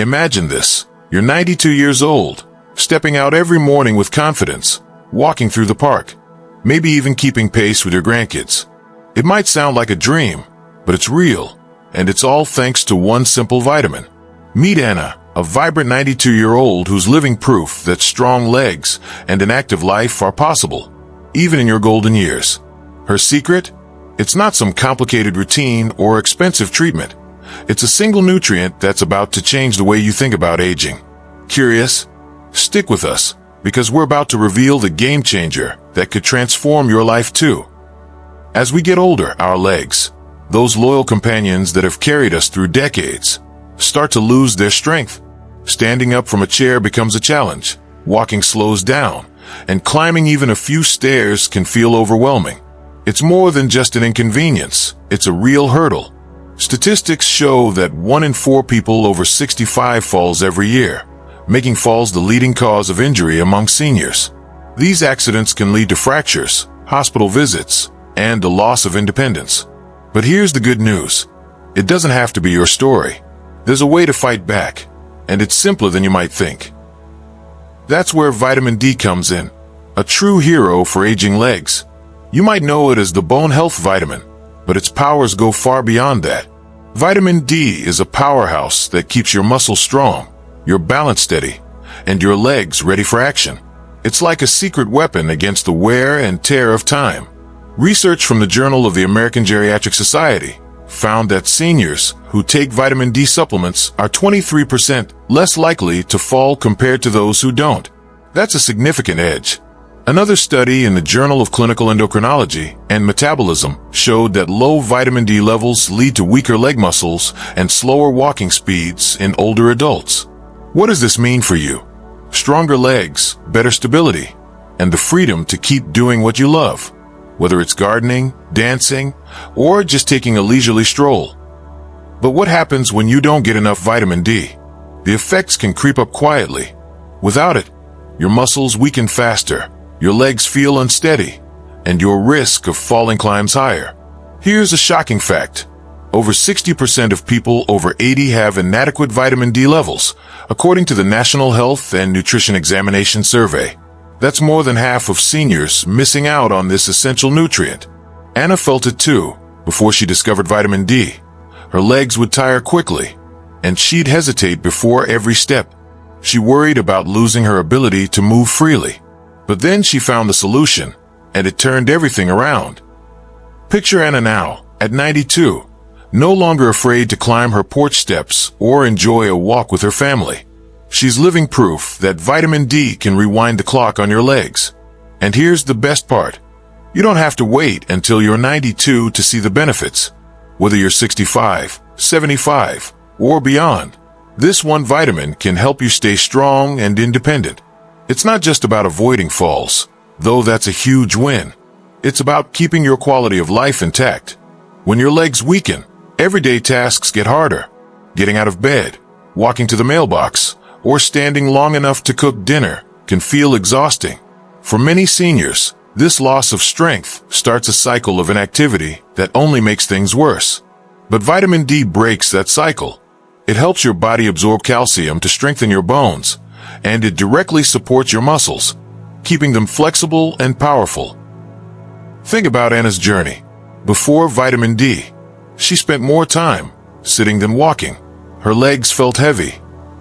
Imagine this. You're 92 years old, stepping out every morning with confidence, walking through the park, maybe even keeping pace with your grandkids. It might sound like a dream, but it's real, and it's all thanks to one simple vitamin. Meet Anna, a vibrant 92-year-old who's living proof that strong legs and an active life are possible, even in your golden years. Her secret? It's not some complicated routine or expensive treatment. It's a single nutrient that's about to change the way you think about aging. Curious? Stick with us, because we're about to reveal the game changer that could transform your life too. As we get older, our legs, those loyal companions that have carried us through decades, start to lose their strength. Standing up from a chair becomes a challenge, walking slows down, and climbing even a few stairs can feel overwhelming. It's more than just an inconvenience, it's a real hurdle. Statistics show that 1 in 4 people over 65 falls every year, making falls the leading cause of injury among seniors. These accidents can lead to fractures, hospital visits, and the loss of independence. But here's the good news. It doesn't have to be your story. There's a way to fight back, and it's simpler than you might think. That's where vitamin D comes in, a true hero for aging legs. You might know it as the bone health vitamin, but its powers go far beyond that. Vitamin D is a powerhouse that keeps your muscles strong, your balance steady, and your legs ready for action. It's like a secret weapon against the wear and tear of time. Research from the Journal of the American Geriatric Society found that seniors who take vitamin D supplements are 23% less likely to fall compared to those who don't. That's a significant edge. Another study in the Journal of Clinical Endocrinology and Metabolism showed that low vitamin D levels lead to weaker leg muscles and slower walking speeds in older adults. What does this mean for you? Stronger legs, better stability, and the freedom to keep doing what you love, whether it's gardening, dancing, or just taking a leisurely stroll. But what happens when you don't get enough vitamin D? The effects can creep up quietly. Without it, your muscles weaken faster, your legs feel unsteady, and your risk of falling climbs higher. Here's a shocking fact. Over 60% of people over 80 have inadequate vitamin D levels, according to the National Health and Nutrition Examination Survey. That's more than half of seniors missing out on this essential nutrient. Anna felt it too, before she discovered vitamin D. Her legs would tire quickly, and she'd hesitate before every step. She worried about losing her ability to move freely. But then she found the solution, and it turned everything around. Picture Anna now, at 92, no longer afraid to climb her porch steps or enjoy a walk with her family. She's living proof that vitamin D can rewind the clock on your legs. And here's the best part. You don't have to wait until you're 92 to see the benefits. Whether you're 65, 75, or beyond, this one vitamin can help you stay strong and independent. It's not just about avoiding falls, though that's a huge win. It's about keeping your quality of life intact. When your legs weaken, everyday tasks get harder. Getting out of bed, walking to the mailbox, or standing long enough to cook dinner can feel exhausting. For many seniors, this loss of strength starts a cycle of inactivity that only makes things worse. But vitamin D breaks that cycle. It helps your body absorb calcium to strengthen your bones, and it directly supports your muscles, keeping them flexible and powerful. Think about Anna's journey. Before vitamin D, she spent more time sitting than walking. Her legs felt heavy,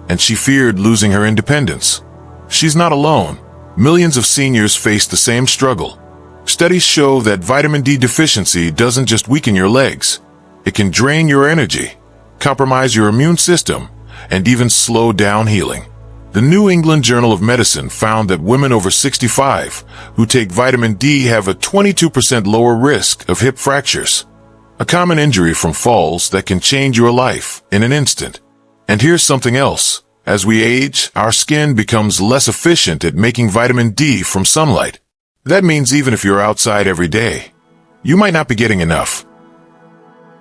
and she feared losing her independence. She's not alone. Millions of seniors face the same struggle. Studies show that vitamin D deficiency doesn't just weaken your legs. It can drain your energy, compromise your immune system, and even slow down healing. The New England Journal of Medicine found that women over 65 who take vitamin D have a 22% lower risk of hip fractures, a common injury from falls that can change your life in an instant. And here's something else. As we age, our skin becomes less efficient at making vitamin D from sunlight. That means even if you're outside every day, you might not be getting enough.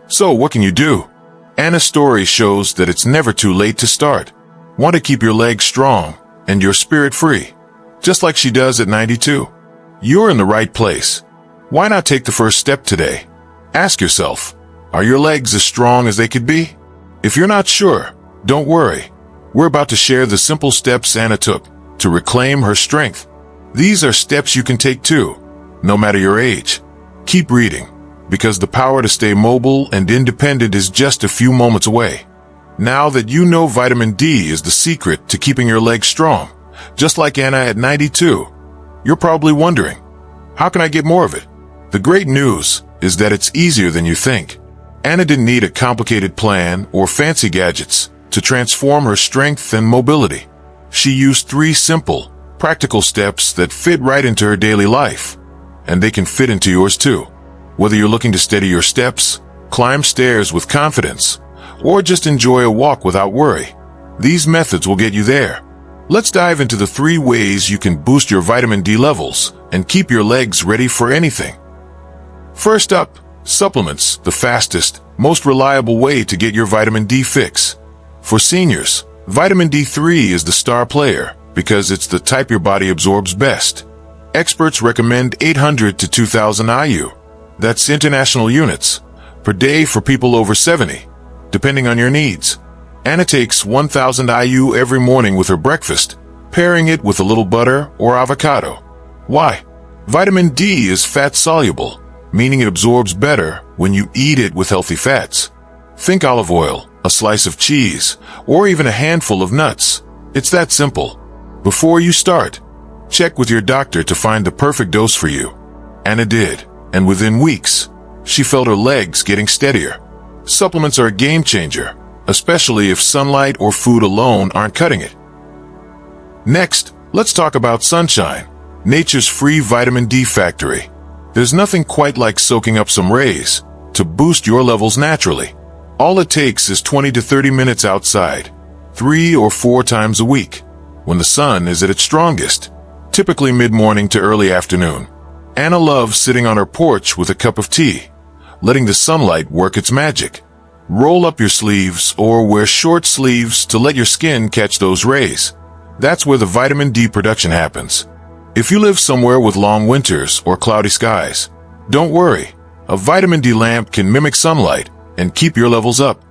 So what can you do? Anna's story shows that it's never too late to start. Want to keep your legs strong and your spirit free, just like she does at 92? You're in the right place. Why not take the first step today? Ask yourself, are your legs as strong as they could be? If you're not sure, don't worry. we're about to share the simple steps Anna took to reclaim her strength. These are steps you can take too, no matter your age. Keep reading, because the power to stay mobile and independent is just a few moments away. Now that you know vitamin D is the secret to keeping your legs strong, just like Anna at 92, you're probably wondering, how can I get more of it? The great news is that it's easier than you think. Anna didn't need a complicated plan or fancy gadgets to transform her strength and mobility. She used 3 simple, practical steps that fit right into her daily life, and they can fit into yours too. Whether you're looking to steady your steps, climb stairs with confidence, or just enjoy a walk without worry, these methods will get you there. Let's dive into the 3 ways you can boost your vitamin D levels and keep your legs ready for anything. First up, supplements, the fastest, most reliable way to get your vitamin D fix. For seniors, vitamin D3 is the star player because it's the type your body absorbs best. Experts recommend 800 to 2000 IU, that's international units, per day for people over 70, depending on your needs. Anna takes 1000 IU every morning with her breakfast, pairing it with a little butter or avocado. Why? Vitamin D is fat-soluble, meaning it absorbs better when you eat it with healthy fats. Think olive oil, a slice of cheese, or even a handful of nuts. It's that simple. Before you start, check with your doctor to find the perfect dose for you. Anna did, and within weeks, she felt her legs getting steadier. Supplements are a game changer, especially if sunlight or food alone aren't cutting it. Next, let's talk about sunshine, nature's free vitamin D factory. There's nothing quite like soaking up some rays to boost your levels naturally. All it takes is 20 to 30 minutes outside, 3 or 4 times a week, when the sun is at its strongest, typically mid-morning to early afternoon. Anna loves sitting on her porch with a cup of tea, letting the sunlight work its magic. Roll up your sleeves or wear short sleeves to let your skin catch those rays. That's where the vitamin D production happens. If you live somewhere with long winters or cloudy skies, don't worry. A vitamin D lamp can mimic sunlight and keep your levels up.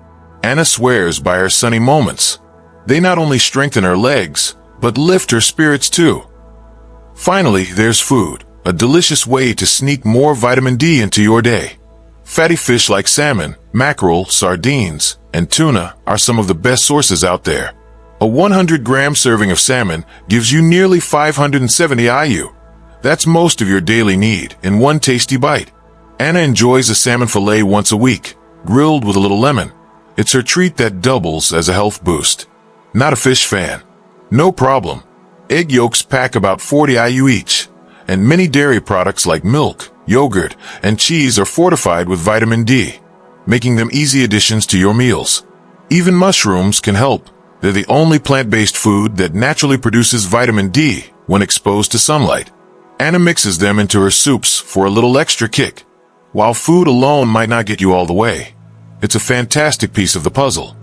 Anna swears by her sunny moments. They not only strengthen her legs, but lift her spirits too. Finally, there's food, a delicious way to sneak more vitamin D into your day. Fatty fish like salmon, mackerel, sardines, and tuna are some of the best sources out there. A 100-gram serving of salmon gives you nearly 570 IU. That's most of your daily need in one tasty bite. Anna enjoys a salmon fillet once a week, grilled with a little lemon. It's her treat that doubles as a health boost. Not a fish fan? No problem. Egg yolks pack about 40 IU each, and many dairy products like milk, yogurt, and cheese are fortified with vitamin D, making them easy additions to your meals. Even mushrooms can help. They're the only plant-based food that naturally produces vitamin D when exposed to sunlight. Anna mixes them into her soups for a little extra kick. While food alone might not get you all the way, it's a fantastic piece of the puzzle.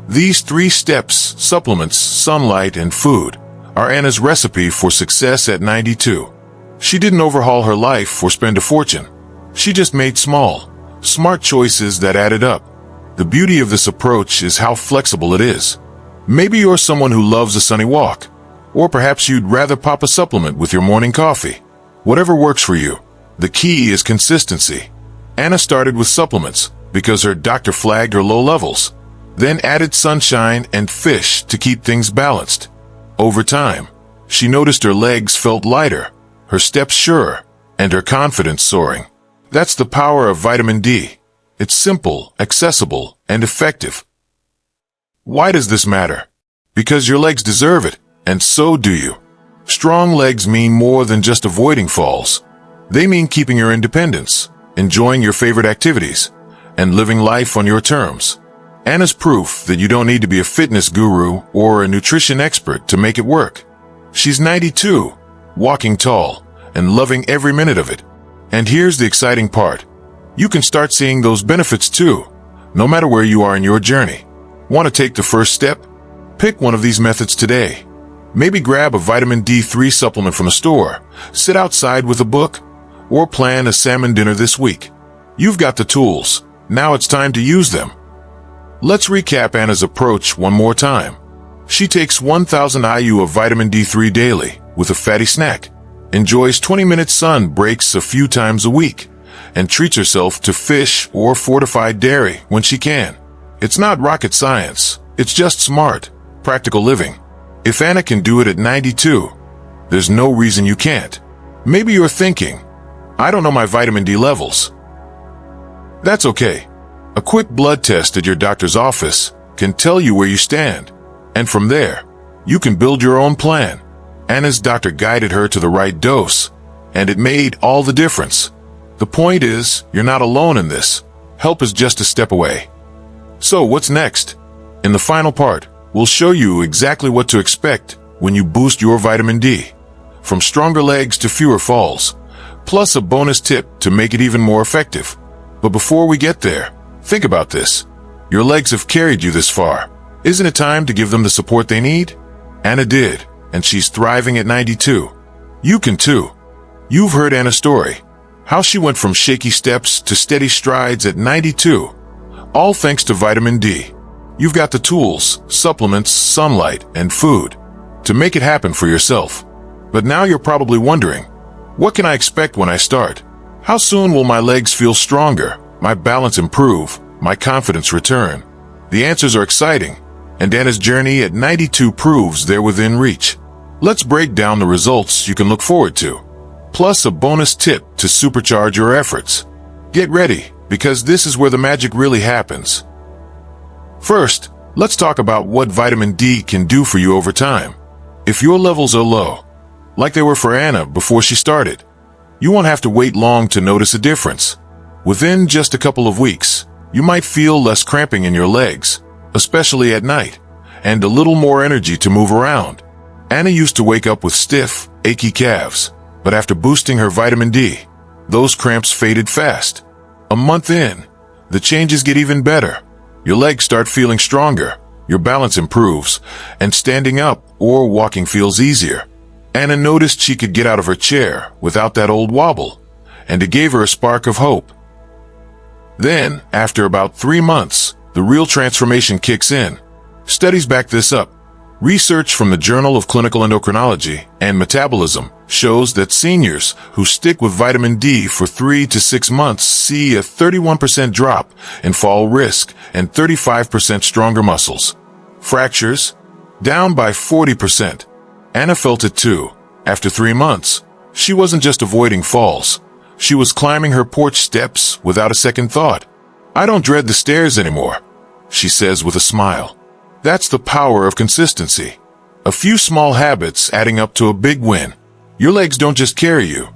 These 3 steps, supplements, sunlight, and food, are Anna's recipe for success at 92. She didn't overhaul her life or spend a fortune. She just made small, smart choices that added up. The beauty of this approach is how flexible it is. Maybe you're someone who loves a sunny walk, or perhaps you'd rather pop a supplement with your morning coffee. Whatever works for you. The key is consistency. Anna started with supplements because her doctor flagged her low levels, then added sunshine and fish to keep things balanced. Over time, she noticed her legs felt lighter, her steps surer, and her confidence soaring. That's the power of vitamin D. It's simple, accessible, and effective. Why does this matter? Because your legs deserve it, and so do you. Strong legs mean more than just avoiding falls. They mean keeping your independence, enjoying your favorite activities, and living life on your terms. Anna's proof that you don't need to be a fitness guru or a nutrition expert to make it work. She's 92, walking tall, and loving every minute of it. And here's the exciting part. You can start seeing those benefits too, no matter where you are in your journey. Want to take the first step? Pick one of these methods today. Maybe grab a vitamin D3 supplement from a store, sit outside with a book, or plan a salmon dinner this week. You've got the tools. Now it's time to use them. Let's recap Anna's approach one more time. She takes 1,000 IU of vitamin D3 daily with a fatty snack, enjoys 20-minute sun breaks a few times a week, and treats herself to fish or fortified dairy when she can. It's not rocket science. It's just smart, practical living. If Anna can do it at 92, there's no reason you can't. Maybe you're thinking, I don't know my vitamin D levels. That's okay. A quick blood test at your doctor's office can tell you where you stand. And from there, you can build your own plan. Anna's doctor guided her to the right dose, and it made all the difference. The point is, you're not alone in this. Help is just a step away. So what's next? In the final part, we'll show you exactly what to expect when you boost your vitamin D. From stronger legs to fewer falls, plus a bonus tip to make it even more effective. But before we get there, think about this. Your legs have carried you this far. Isn't it time to give them the support they need? Anna did, and she's thriving at 92. You can too. You've heard Anna's story. How she went from shaky steps to steady strides at 92. All thanks to vitamin D. You've got the tools, supplements, sunlight, and food to make it happen for yourself. But now you're probably wondering, what can I expect when I start? How soon will my legs feel stronger, my balance improve, my confidence return? The answers are exciting, and Anna's journey at 92 proves they're within reach. Let's break down the results you can look forward to, plus a bonus tip to supercharge your efforts. Get ready, because this is where the magic really happens. First, let's talk about what vitamin D can do for you over time. If your levels are low, like they were for Anna before she started, you won't have to wait long to notice a difference. Within just a couple of weeks, you might feel less cramping in your legs, especially at night, and a little more energy to move around. Anna used to wake up with stiff, achy calves, but after boosting her vitamin D, those cramps faded fast. A month in, the changes get even better. Your legs start feeling stronger, your balance improves, and standing up or walking feels easier. Anna noticed she could get out of her chair without that old wobble, and it gave her a spark of hope. Then, after about 3 months, the real transformation kicks in. Studies back this up. Research from the Journal of Clinical Endocrinology and Metabolism shows that seniors who stick with vitamin D for 3 to 6 months see a 31% drop in fall risk and 35% stronger muscles. Fractures, down by 40%. Anna felt it too. After 3 months, she wasn't just avoiding falls. She was climbing her porch steps without a second thought. I don't dread the stairs anymore, she says with a smile. That's the power of consistency. A few small habits adding up to a big win. Your legs don't just carry you,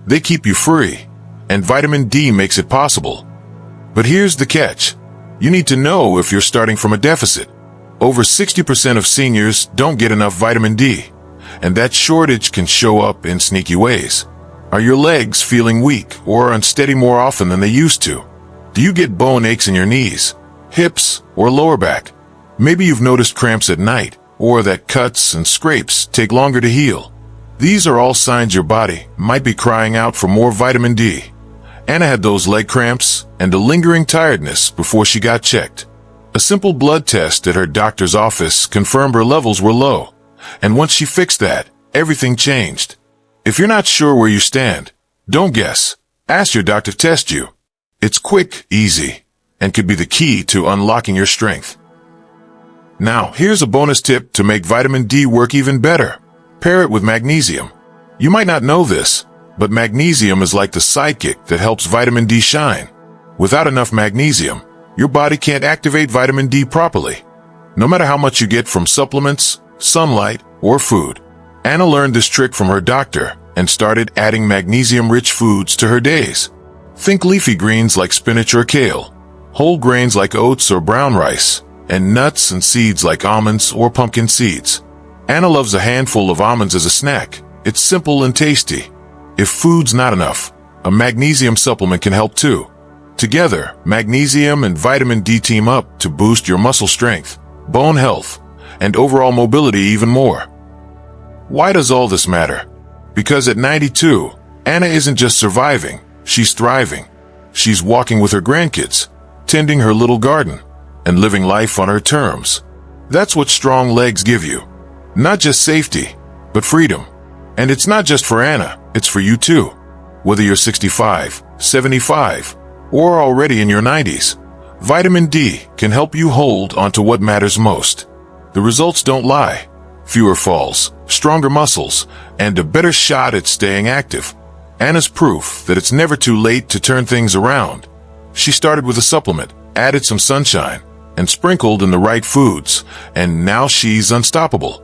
they keep you free, and vitamin D makes it possible. But here's the catch. You need to know if you're starting from a deficit. Over 60% of seniors don't get enough vitamin D, and that shortage can show up in sneaky ways. Are your legs feeling weak or unsteady more often than they used to? Do you get bone aches in your knees, hips, or lower back? Maybe you've noticed cramps at night, or that cuts and scrapes take longer to heal. These are all signs your body might be crying out for more vitamin D. Anna had those leg cramps and a lingering tiredness before she got checked. A simple blood test at her doctor's office confirmed her levels were low, and once she fixed that, everything changed. If you're not sure where you stand, don't guess. Ask your doctor to test you. It's quick, easy, and could be the key to unlocking your strength. Now, here's a bonus tip to make vitamin D work even better. Pair it with magnesium. You might not know this, but magnesium is like the sidekick that helps vitamin D shine. Without enough magnesium, your body can't activate vitamin D properly, no matter how much you get from supplements, sunlight, or food. Anna learned this trick from her doctor and started adding magnesium-rich foods to her days. Think leafy greens like spinach or kale, whole grains like oats or brown rice, and nuts and seeds like almonds or pumpkin seeds. Anna loves a handful of almonds as a snack. It's simple and tasty. If food's not enough, a magnesium supplement can help too. Together, magnesium and vitamin D team up to boost your muscle strength, bone health, and overall mobility even more. Why does all this matter? Because at 92, Anna isn't just surviving, she's thriving. She's walking with her grandkids, tending her little garden, and living life on her terms. That's what strong legs give you. Not just safety, but freedom. And it's not just for Anna, it's for you too. Whether you're 65, 75, or already in your 90s, vitamin D can help you hold onto what matters most. The results don't lie. Fewer falls, stronger muscles, and a better shot at staying active. Anna's proof that it's never too late to turn things around. She started with a supplement, added some sunshine, and sprinkled in the right foods, and now she's unstoppable.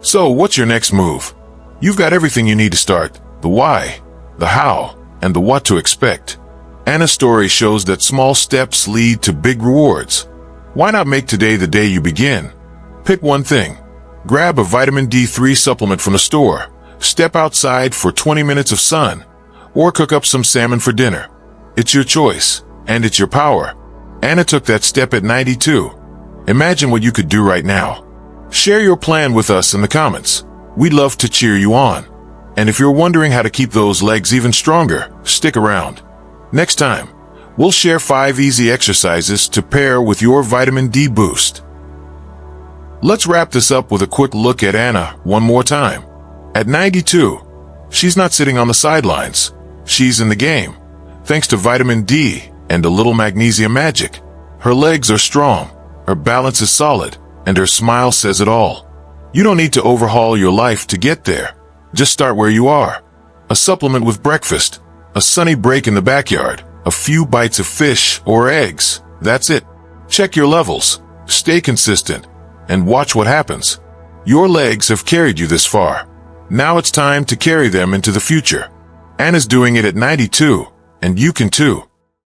So what's your next move? You've got everything you need to start: the why, the how, and the what to expect. Anna's story shows that small steps lead to big rewards. Why not make today the day you begin? Pick one thing. Grab a vitamin D3 supplement from the store, step outside for 20 minutes of sun, or cook up some salmon for dinner. It's your choice, and it's your power. Anna took that step at 92. Imagine what you could do right now. Share your plan with us in the comments. We'd love to cheer you on. And if you're wondering how to keep those legs even stronger, stick around. Next time, we'll share 5 easy exercises to pair with your vitamin D boost. Let's wrap this up with a quick look at Anna one more time. At 92, she's not sitting on the sidelines. She's in the game. Thanks to vitamin D and a little magnesium magic. Her legs are strong, her balance is solid, and her smile says it all. You don't need to overhaul your life to get there. Just start where you are. A supplement with breakfast, a sunny break in the backyard, a few bites of fish or eggs. That's it. Check your levels, stay consistent, and watch what happens. Your legs have carried you this far. Now it's time to carry them into the future. Anna's doing it at 92, and you can too.